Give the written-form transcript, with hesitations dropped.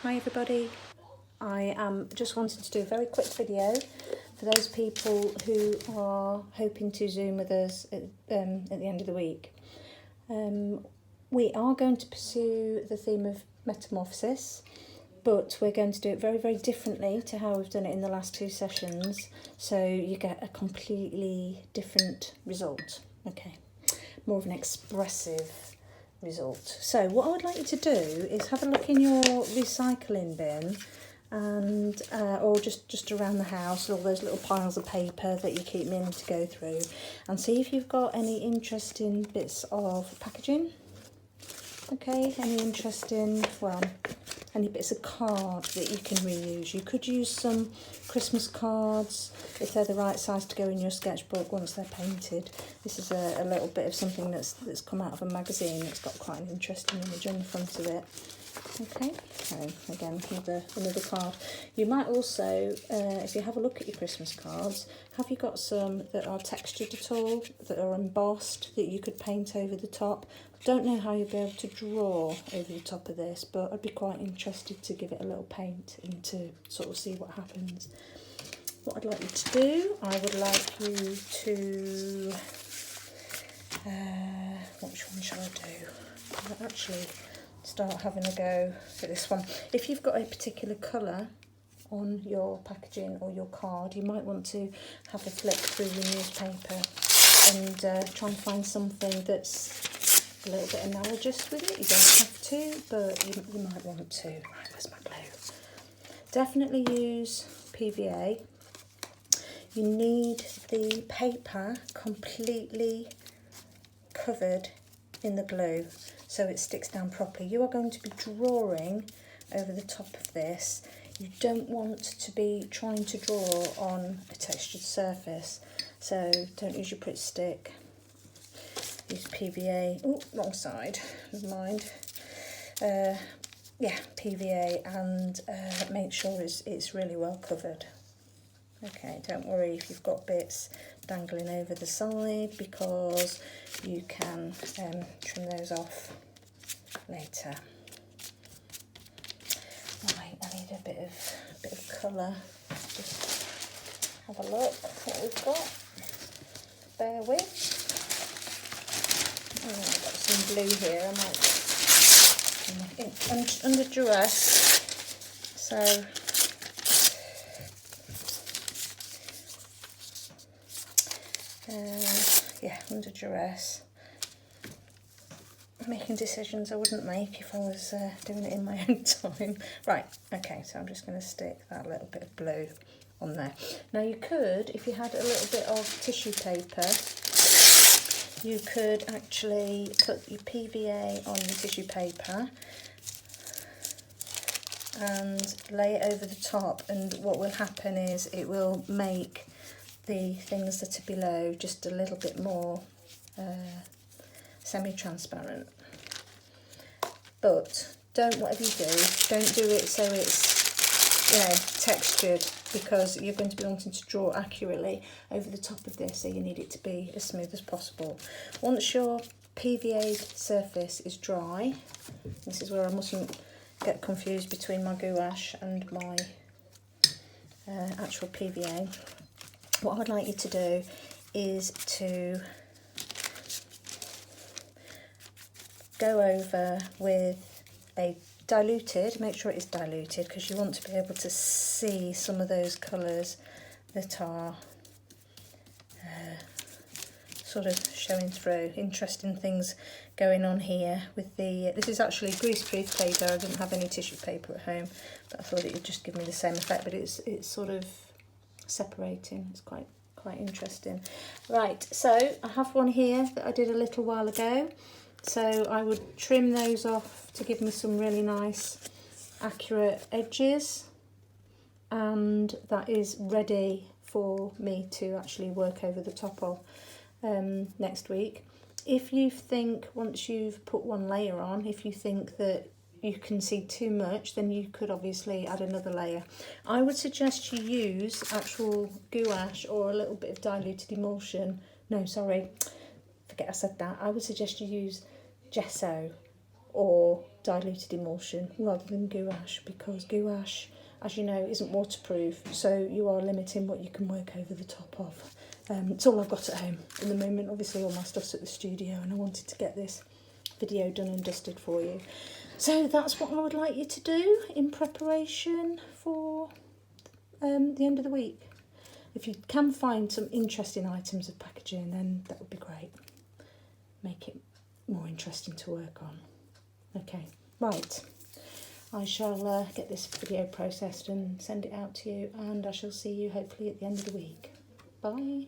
Hi everybody. I am just wanting to do a very quick video for those people who are hoping to Zoom with us at the end of the week. We are going to pursue the theme of metamorphosis, but we're going to do it very, very differently to how we've done it in the last two sessions, so you get a completely different result. Okay, more of an expressive result. So what I would like you to do is have a look in your recycling bin and or just around the house, all those little piles of paper that you keep meaning to go through, and see if you've got any interesting bits of packaging. Okay, any interesting, well, any bits of card that you can reuse. You could use some Christmas cards if they're the right size to go in your sketchbook once they're painted. This is a little bit of something that's come out of a magazine. It's got quite an interesting image on the front of it. Okay, so again, another card. You might also, if you have a look at your Christmas cards, have you got some that are textured at all, that are embossed, that you could paint over the top? Don't know how you'll be able to draw over the top of this, but I'd be quite interested to give it a little paint and to sort of see what happens. What I'd like you to do, I would like you to, which one shall I do? I'll actually start having a go at this one. If you've got a particular colour on your packaging or your card, you might want to have a flick through your newspaper and try and find something that's a little bit analogous with it. You don't have to, but you might want to. Right, where's my glue? Definitely use PVA. You need the paper completely covered in the glue so it sticks down properly. You are going to be drawing over the top of this. You don't want to be trying to draw on a textured surface, so don't use your Pritt stick. Use PVA. Oh, wrong side. Never mind. Yeah, PVA, and make sure it's really well covered. Okay, don't worry if you've got bits dangling over the side, because you can trim those off later. Right, I need a bit of colour. Just have a look what we've got. Bear with. Oh, I've got some blue here. I might under duress. So yeah, under duress. Making decisions I wouldn't make if I was doing it in my own time. Right, okay, so I'm just going to stick that little bit of blue on there. Now you could, if you had a little bit of tissue paper, you could actually put your PVA on your tissue paper and lay it over the top, and what will happen is it will make the things that are below just a little bit more semi-transparent. But whatever you do, don't do it so it's, you know, textured, because you're going to be wanting to draw accurately over the top of this, so you need it to be as smooth as possible. Once your PVA surface is dry, this is where I mustn't get confused between my gouache and my actual PVA. What I'd like you to do is to go over with a diluted, make sure it is diluted, because you want to be able to see some of those colours that are sort of showing through. Interesting things going on here with the, this is actually greaseproof paper. I didn't have any tissue paper at home, but I thought it would just give me the same effect, but it's sort of separating. It's quite interesting. Right, so I have one here that I did a little while ago. So I would trim those off to give me some really nice accurate edges, and that is ready for me to actually work over the top of next week. If you think, once you've put one layer on, if you think that you can see too much, then you could obviously add another layer. I would suggest you use actual gouache or a little bit of diluted emulsion. No, sorry, forget I said that. I would suggest you use gesso or diluted emulsion rather than gouache, because gouache, as you know, isn't waterproof, so you are limiting what you can work over the top of. It's all I've got at home at the moment. Obviously all my stuff's at the studio, and I wanted to get this video done and dusted for you. So that's what I would like you to do in preparation for the end of the week. If you can find some interesting items of packaging, then that would be great. Make it more interesting to work on. Okay, right. I shall get this video processed and send it out to you, and I shall see you hopefully at the end of the week. Bye.